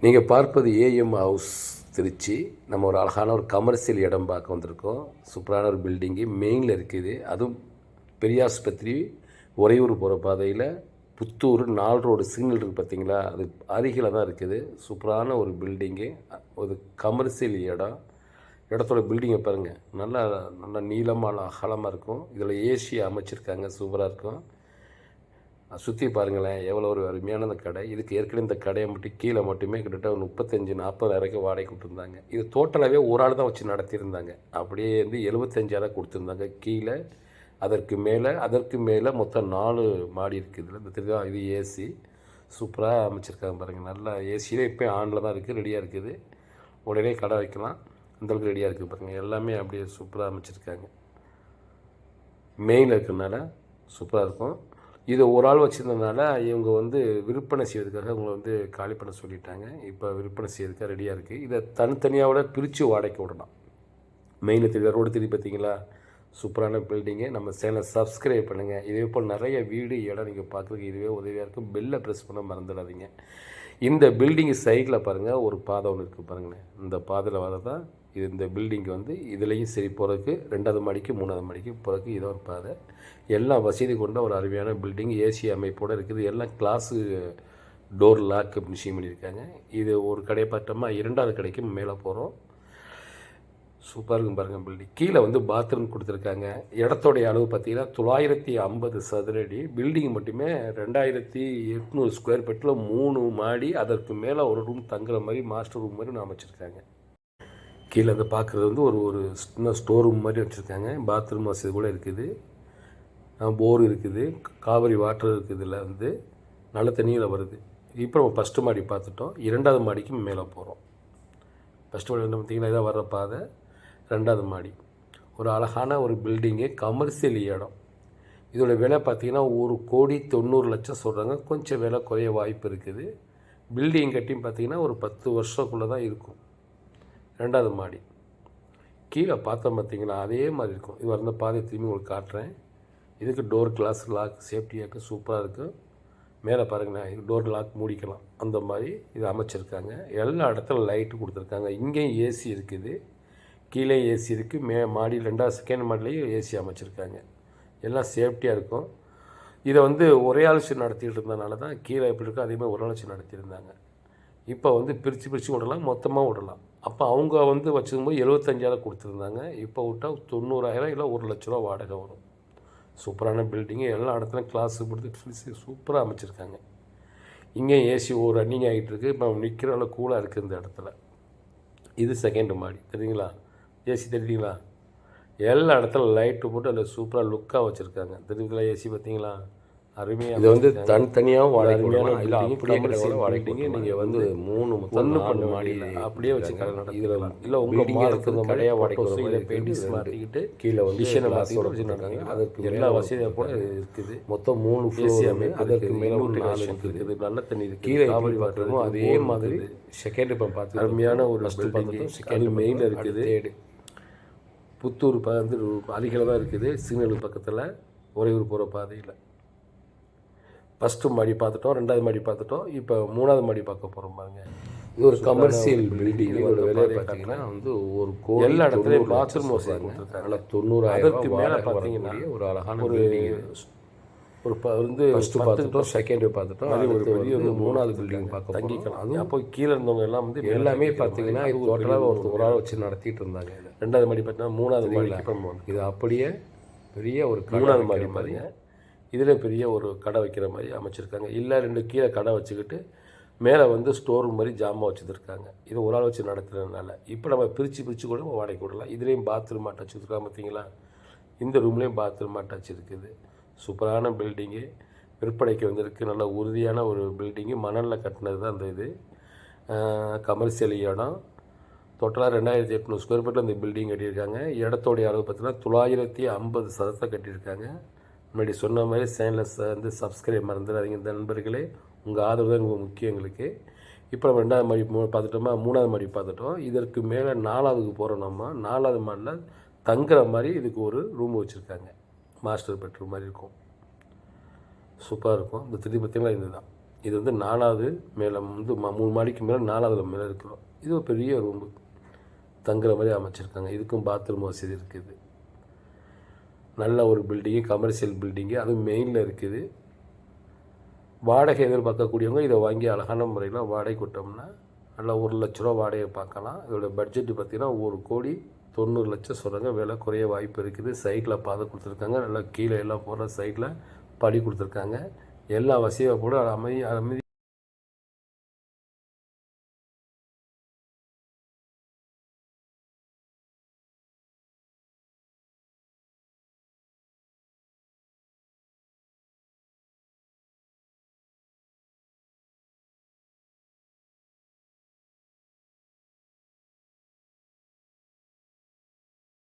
நீங்கள் பார்ப்பது AM house Trichy. நம்ம ஒரு அழகான ஒரு கமர்ஷியல் இடம் பார்க்க வந்திருக்கோம். சூப்பரான ஒரு பில்டிங்கு மெயினில் இருக்குது. அதுவும் பெரியாஸ்பத்திரி உறையூர் போகிற பாதையில் புத்தூர் 4 ரோடு சிக்னல் இருக்குது பார்த்தீங்களா, அது அருகில் தான் இருக்குது. சூப்பரான ஒரு பில்டிங்கு, ஒரு கமர்ஷியல் இடம். இடத்தோட பில்டிங்கை பாருங்கள், நல்லா நீளமான அகலமாக இருக்கும். இதில் ஏசி அமைச்சிருக்காங்க, சூப்பராக இருக்கும். சுற்றி பாருங்களேன், எவ்வளோ ஒரு அருமையான அந்த கடை. இதுக்கு ஏற்கனவே இந்த கடையை மட்டும் கீழே மட்டுமே கிட்டத்தட்ட ஒரு 35-40 வாடகை கொடுத்துருந்தாங்க. இது டோட்டலாகவே ஒரு ஆள் தான் வச்சு நடத்தியிருந்தாங்க. அப்படியே வந்து 75,000 கொடுத்துருந்தாங்க கீழே. அதற்கு மேலே மொத்தம் 4 மாடி இருக்குது. இதில் இந்த திருவிழா இது ஏசி சூப்பராக அமைச்சிருக்காங்க பாருங்கள். நல்லா ஏசியிலே இப்போ ஆனில் தான் இருக்குது, ரெடியாக இருக்குது. உடனே கடை வைக்கலாம், அந்தளவுக்கு ரெடியாக இருக்குது பாருங்கள். எல்லாமே அப்படியே சூப்பராக அமைச்சிருக்காங்க. மெயினில் இருக்கிறதுனால சூப்பராக இருக்கும். இது ஒரு ஆள் வச்சுருந்ததுனால இவங்க வந்து விற்பனை செய்வதற்காக அவங்கள வந்து காலி பண்ண சொல்லிட்டாங்க. இப்போ விற்பனை செய்வதற்காக ரெடியாக இருக்குது. இதை தனித்தனியாக பிரித்து வாடகைக்கு விடலாம். மெயினில் தெரியுது, ரோடு தெரியுது பார்த்தீங்களா, சூப்பரான பில்டிங்கு. நம்ம சேனலை சப்ஸ்கிரைப் பண்ணுங்கள். இதே போல் நிறைய வீடு இடம் நீங்கள் பார்க்குறதுக்கு இதுவே உதவியாக இருக்கும். பெல்லை ப்ரெஸ் பண்ண மறந்துடாதீங்க. இந்த பில்டிங்கு சைடில் பாருங்கள், ஒரு பாதை ஒன்று இருக்குது பாருங்களேன். இந்த பாதையில் வரதான் இது. இந்த பில்டிங்கு வந்து இதுலேயும் சரி போகிறதுக்கு 2வது மாடிக்கு 3வது மாடிக்கு போகிறதுக்கு இதை ஒரு பாதை. எல்லா வசதி கொண்ட ஒரு அருமையான பில்டிங், ஏசி அமைப்போடு இருக்குது. எல்லாம் கிளாஸு டோர் லாக் மிஷின் பண்ணியிருக்காங்க. இது ஒரு கடையை பார்த்தோம்னா 2வது கடைக்கு மேலே போகிறோம். சூப்பராக இருக்கும் பாருங்கள் பில்டிங். கீழே வந்து பாத்ரூம் கொடுத்துருக்காங்க. இடத்தோடைய அளவு பார்த்திங்கன்னா 950 சதுரடி. பில்டிங் மட்டுமே 2800 ஸ்கொயர் ஃபீட்டில் 3 மாடி. அதற்கு மேலே ஒரு ரூம் தங்குற மாதிரி மாஸ்டர் ரூம் மாதிரி அமைச்சிருக்காங்க. கீழே வந்து பார்க்குறது வந்து ஒரு சின்ன ஸ்டோர் ரூம் மாதிரி வச்சுருக்காங்க. பாத்ரூம் வசதி கூட இருக்குது. போர் இருக்குது, காவிரி வாட்டர் இருக்குது. இதில் வந்து நல்ல தண்ணியில் வருது. இப்போ நம்ம ஃபஸ்ட்டு மாடி பார்த்துட்டோம். 2வது மாடிக்கு மேலே போகிறோம். ஃபஸ்ட்டு மாடி வந்து பார்த்திங்கன்னா இதாக வர்ற பாதை. 2வது மாடி ஒரு அழகான ஒரு பில்டிங்கு, கமர்ஷியல் இடம். இதோட விலை பார்த்திங்கன்னா 1,90,00,000 சொல்கிறாங்க. கொஞ்சம் விலை குறைய வாய்ப்பு இருக்குது. பில்டிங் கட்டியும் பார்த்திங்கன்னா ஒரு 10 வருஷக்குள்ளே தான் இருக்கும். 2வது மாடி கீழே பார்த்தோம் பார்த்திங்கன்னா அதே மாதிரி இருக்கும். இது வந்த பாதை திரும்பி உங்களுக்கு காட்டுறேன். இதுக்கு டோர் கிளாஸ் லாக் சேஃப்டியாக சூப்பராக இருக்குது. மேலே பாருங்கண்ணா, இது டோர் லாக் மூடிக்கலாம், அந்த மாதிரி இது அமைச்சிருக்காங்க. எல்லா இடத்துல லைட்டு கொடுத்துருக்காங்க. இங்கேயும் ஏசி இருக்குது, கீழே ஏசி இருக்குது. மாடி 2வது செகண்ட் மாடிலையும் ஏசி அமைச்சிருக்காங்க. எல்லாம் சேஃப்டியாக இருக்கும். இதை வந்து ஒரே ஆள் வச்சு நடத்திட்டு இருந்ததுனால தான் கீழே எப்படி இருக்கோ அதே மாதிரி ஒரு ஆள் வச்சு நடத்தியிருந்தாங்க. இப்போ வந்து பிரித்து விடலாம், மொத்தமாக விடலாம். அப்போ அவங்க வந்து வச்சுக்கும்போது 75,000 கொடுத்துருந்தாங்க. இப்போ விட்டால் 90,000 இல்லை 1,00,000 வாடகை வரும். சூப்பரான பில்டிங்கு. எல்லா இடத்துலையும் கிளாஸு கொடுத்து சூப்பராக அமைச்சிருக்காங்க. இங்கே ஏசி ஒரு ரன்னிங் ஆகிட்டுருக்கு. இப்போ நிற்கிற அளவு கூலாக இருக்குது இந்த இடத்துல. இது செகண்ட் மாடி தெரியுங்களா, ஏசி தெரியுங்களா. எல்லா இடத்துல லைட்டு போட்டு அதில் சூப்பராக லுக்காக வச்சுருக்காங்க. தெரியுங்களா, ஏசி பார்த்தீங்களா, அருமையாக. இது வந்து தனித்தனியாகவும் அருமையான வாடகைங்க. நீங்கள் வந்து 3 மாடி அப்படியே வச்சு கடை நடத்தி இதில் இல்லை உங்கள் மாதத்துக்கு கடையாக வாடகை பெயிண்டிங்ஸ் மாற்றிக்கிட்டு கீழே வந்து டிசைனை மாற்றியோட வச்சுருக்காங்க. அதற்கு எல்லா வசதியாக கூட இருக்குது. மொத்தம் 3 ஏசி அமைப்பு. அதற்கு மேலே ஒரு 4 இருக்குது. நல்ல தண்ணி இருக்குது. கீழே காவிரி வாட்டரும் அதே மாதிரி செகண்ட் இப்போ பார்த்து அருமையான ஒரு பார்த்துட்டோம். செகண்ட் மெயினில் இருக்குது. புத்தூர் வந்து அருகில் தான் இருக்குது, சிக்னல் பக்கத்தில் உறையூர் போகிற பாதையில். ஃபஸ்ட்டு மாடி பார்த்துட்டோம், 2வது மாடி பார்த்துட்டோம். இப்போ 3வது மாடி பார்க்க போகிறோம் பாருங்க. இது ஒரு கமர்ஷியல் பில்டிங். இதோட விலை பார்த்தீங்கன்னா வந்து ஒரு கோடி. எல்லா இடத்துலையும் பாத்ரூம் வசதி நல்லா 90,000 மேலே பார்த்தீங்கன்னா ஒரு அழகான ஒரு வந்து ஃபஸ்ட்டு பார்த்துட்டோம், செகண்டு பார்த்துட்டோம். அது ஒரு பெரிய ஒரு 3வது பில்டிங் பார்க்க தங்கிக்கலாம். அதுவும் அப்போ கீழே இருந்தவங்க எல்லாம் வந்து எல்லாமே பார்த்தீங்கன்னா இது டோட்டலாக ஒரு ஆள் வச்சு நடத்திட்டு இருந்தாங்க. 2வது மாடி பார்த்தீங்கன்னா 3வது மாடி. இது அப்படியே பெரிய ஒரு 3வது மாடி மாதிரிங்க. இதில் பெரிய ஒரு கடை வைக்கிற மாதிரி அமைச்சிருக்காங்க. இல்லை 2 கீழே கடை வச்சுக்கிட்டு மேலே வந்து ஸ்டோர் ரூம் மாதிரி ஜாமான் வச்சுருக்காங்க. இது ஒரு ஆள் வச்சு நடத்துறதுனால இப்போ நம்ம பிரித்து கூட வாடகை விடலாம். இதுலேயும் பாத்ரூம் அட்டாச் வச்சுருக்காங்க பார்த்தீங்களா. இந்த ரூம்லேயும் பாத்ரூம் அட்டாச் இருக்குது. சூப்பரான பில்டிங்கு விற்பனைக்கு வந்திருக்கு. நல்ல உறுதியான ஒரு பில்டிங்கு. மணலில் கட்டினது தான் அந்த இது. கமர்ஷியல் இடம். டோட்டலாக 2,800 ஸ்கொயர் ஃபீட்டில் இந்த பில்டிங் கட்டியிருக்காங்க. இடத்தோடைய அளவு பார்த்தீங்கன்னா 950 சதுரத்தை கட்டியிருக்காங்க. முன்னாடி சொன்ன மாதிரி சேனலை வந்து சப்ஸ்கிரைப் மறந்துடாதீங்க நண்பர்களே. உங்கள் ஆதரவு தான் ரொம்ப முக்கியம் எங்களுக்கு. இப்போ நம்ம 2வது மாடி பார்த்துட்டோமா, 3வது மாடி பார்த்துட்டோம். இதற்கு மேலே 4வதுக்கு போகிறோம். நம்ம 4வது மாடியில் தங்குற மாதிரி இதுக்கு ஒரு ரூம் வச்சுருக்காங்க. மாஸ்டர் பெட்ரூம் மாதிரி இருக்கும். சூப்பராக இருக்கும். இந்த திருப்பி பார்த்திங்கன்னா இது தான் இது வந்து 4வது மேலே வந்து 3 மாடிக்கு மேலே 4வது மேலே இருக்கிறோம். இது ஒரு பெரிய ரூம்பு தங்குற மாதிரி அமைச்சிருக்காங்க. இதுக்கும் பாத்ரூம் வசதி இருக்குது. நல்ல ஒரு பில்டிங்கு, கமர்ஷியல் பில்டிங்கு, அதுவும் மெயினில் இருக்குது. வாடகை எதிர்பார்க்கக்கூடியவங்க இதை வாங்கி அழகான முறையில் வாடகை விட்டோம்னா நல்லா 1,00,000 வாடகை பார்க்கலாம். இதோட பட்ஜெட்டு பார்த்திங்கன்னா 1,90,00,000 சொல்கிறாங்க. விலை குறைய வாய்ப்பு இருக்குது. சைடில் பாதை கொடுத்துருக்காங்க. நல்லா கீழே எல்லாம் போகிற சைடில் படி கொடுத்துருக்காங்க. எல்லா வசதியும் கூட அமைதி